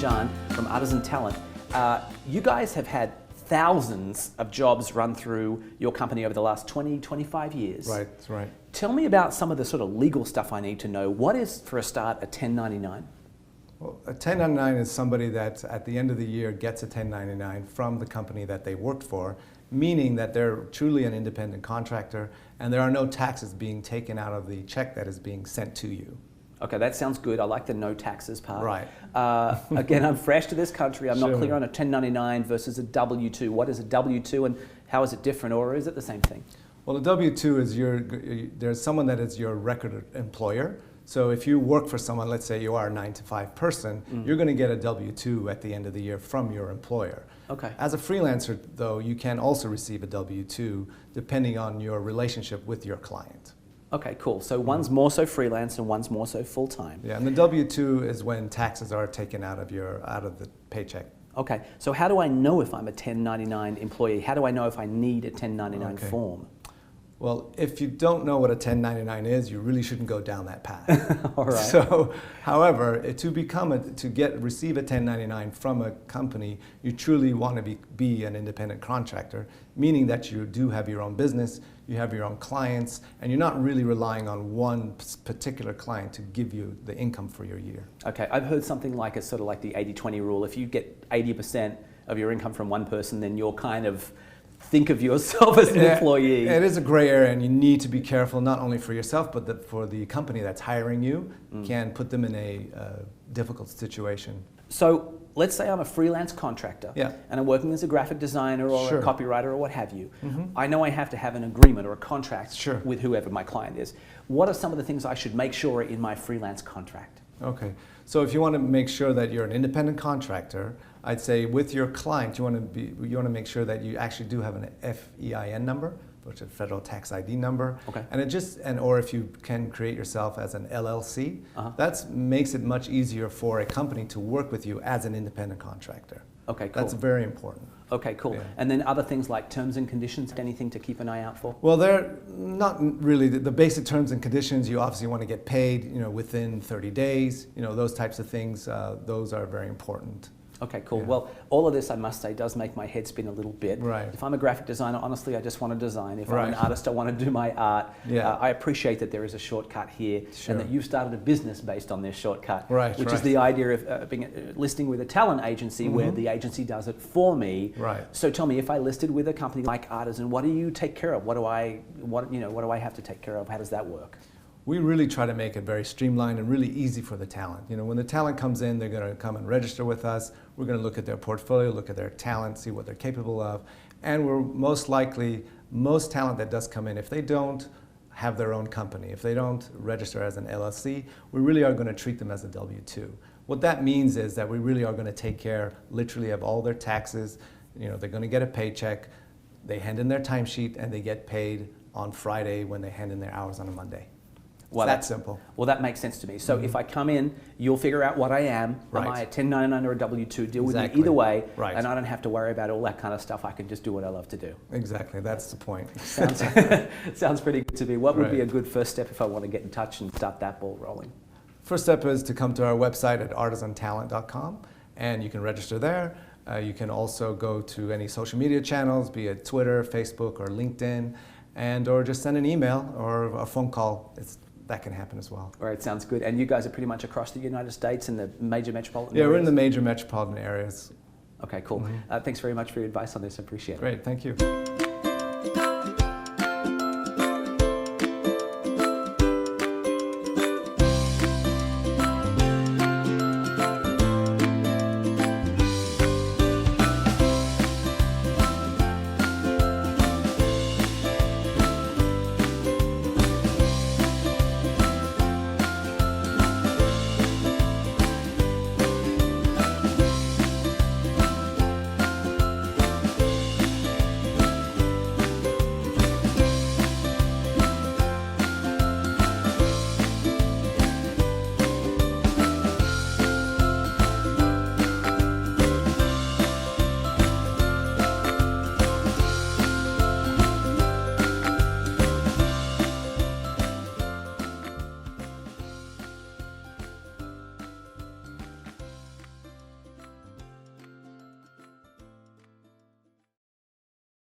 Jean from Artisan Talent. You guys have had thousands of jobs run through your company over the last 20, 25 years. Right, that's right. Tell me about some of the sort of legal stuff I need to know. What is, for a start, a 1099? Well, a 1099 is somebody that at the end of the year gets a 1099 from the company that they worked for, meaning that they're truly an independent contractor and there are no taxes being taken out of the check that is being sent to you. Okay, that sounds good. I like the no taxes part. Right. Again, I'm fresh to this country. I'm Sure. not clear on a 1099 versus a W-2. What is a W-2 and how is it different, or is it the same thing? Well, a W-2 is there's someone that is your record employer. So if you work for someone, let's say you are a 9-to-5 person, you're going to get a W-2 at the end of the year from your employer. Okay. As a freelancer, though, you can also receive a W-2 depending on your relationship with your client. Okay, cool. So one's more so freelance and one's more so full-time. Yeah, and the W-2 is when taxes are taken out of the paycheck. Okay, so how do I know if I'm a 1099 employee? How do I know if I need a 1099 form? Well, if you don't know what a 1099 is, you really shouldn't go down that path. All right. So, however, to receive a 1099 from a company, you truly want to be an independent contractor, meaning that you do have your own business, you have your own clients, and you're not really relying on one particular client to give you the income for your year. Okay, I've heard something like it's sort of like the 80-20 rule. If you get 80% of your income from one person, then you're kind of think of yourself as an employee. It is a gray area, and you need to be careful not only for yourself, but for the company that's hiring you, can put them in a difficult situation. So let's say I'm a freelance contractor, and I'm working as a graphic designer or a copywriter or what have you. I know I have to have an agreement or a contract with whoever my client is. What are some of the things I should make sure are in my freelance contract? Okay, so if you want to make sure that you're an independent contractor, I'd say with your client, you want to make sure that you actually do have an FEIN number, which is a federal tax ID number. Okay. And or if you can create yourself as an LLC, that makes it much easier for a company to work with you as an independent contractor. Okay, cool. That's very important. Okay, cool. Yeah. And then other things like terms and conditions, anything to keep an eye out for? Well, they're not really the basic terms and conditions. You obviously want to get paid, within 30 days. Those types of things. Those are very important. Okay, cool. Yeah. Well, all of this, I must say, does make my head spin a little bit. Right. If I'm a graphic designer, honestly, I just want to design. If I'm an artist, I want to do my art. Yeah. I appreciate that there is a shortcut here, and that you've started a business based on this shortcut, which is the idea of listing with a talent agency where the agency does it for me. Right. So tell me, if I listed with a company like Artisan, what do you take care of? What do I have to take care of? How does that work? We really try to make it very streamlined and really easy for the talent. When the talent comes in, they're going to come and register with us. We're going to look at their portfolio, look at their talent, see what they're capable of. And we're most talent that does come in, if they don't have their own company, if they don't register as an LLC, we really are going to treat them as a W-2. What that means is that we really are going to take care literally of all their taxes. They're going to get a paycheck, they hand in their timesheet, and they get paid on Friday when they hand in their hours on a Monday. Well, that's simple. Well, that makes sense to me. So if I come in, you'll figure out what I am. Am I a 1099 or a W-2? Deal with me either way, and I don't have to worry about all that kind of stuff. I can just do what I love to do. Exactly, that's the point. Sounds pretty good to me. What would be a good first step if I want to get in touch and start that ball rolling? First step is to come to our website at artisantalent.com, and you can register there. You can also go to any social media channels, be it Twitter, Facebook, or LinkedIn, or just send an email or a phone call. That can happen as well. All right, sounds good. And you guys are pretty much across the United States in the major metropolitan areas? Yeah, we're in the major metropolitan areas. Okay, cool. Thanks very much for your advice on this. I appreciate it. Great, thank you.